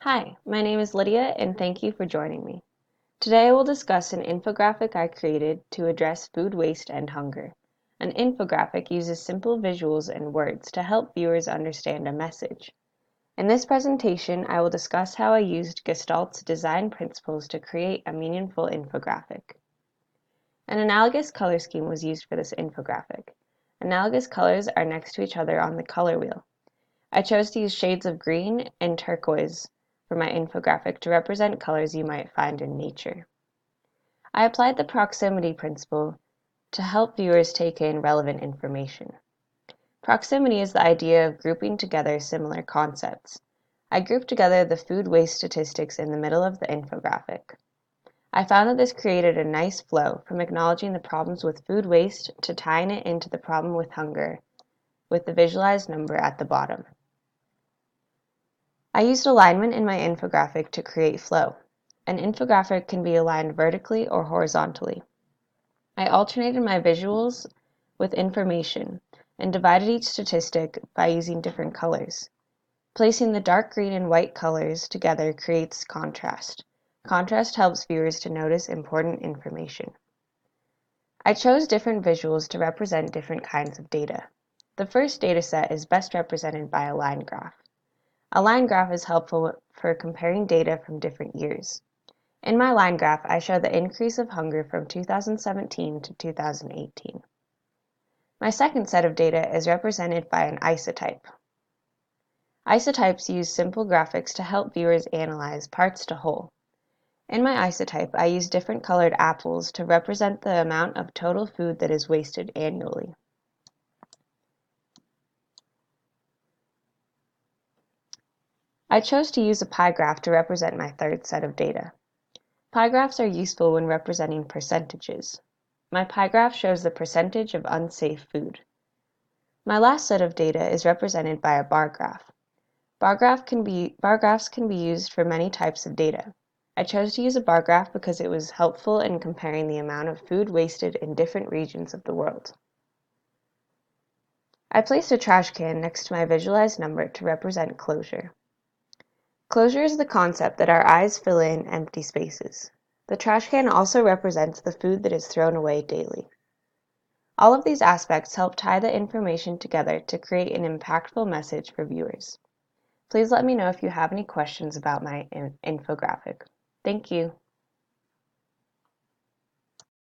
Hi, my name is Lydia and thank you for joining me. Today I will discuss an infographic I created to address food waste and hunger. An infographic uses simple visuals and words to help viewers understand a message. In this presentation, I will discuss how I used Gestalt's design principles to create a meaningful infographic. An analogous color scheme was used for this infographic. Analogous colors are next to each other on the color wheel. I chose to use shades of green and turquoise for my infographic to represent colors you might find in nature. I applied the proximity principle to help viewers take in relevant information. Proximity is the idea of grouping together similar concepts. I grouped together the food waste statistics in the middle of the infographic. I found that this created a nice flow from acknowledging the problems with food waste to tying it into the problem with hunger, with the visualized number at the bottom. I used alignment in my infographic to create flow. An infographic can be aligned vertically or horizontally. I alternated my visuals with information and divided each statistic by using different colors. Placing the dark green and white colors together creates contrast. Contrast helps viewers to notice important information. I chose different visuals to represent different kinds of data. The first data set is best represented by a line graph. A line graph is helpful for comparing data from different years. In my line graph, I show the increase of hunger from 2017 to 2018. My second set of data is represented by an isotype. Isotypes use simple graphics to help viewers analyze parts to whole. In my isotype, I use different colored apples to represent the amount of total food that is wasted annually. I chose to use a pie graph to represent my third set of data. Pie graphs are useful when representing percentages. My pie graph shows the percentage of unsafe food. My last set of data is represented by a bar graph. Bar graphs can be used for many types of data. I chose to use a bar graph because it was helpful in comparing the amount of food wasted in different regions of the world. I placed a trash can next to my visualized number to represent closure. Closure is the concept that our eyes fill in empty spaces. The trash can also represents the food that is thrown away daily. All of these aspects help tie the information together to create an impactful message for viewers. Please let me know if you have any questions about my infographic. Thank you.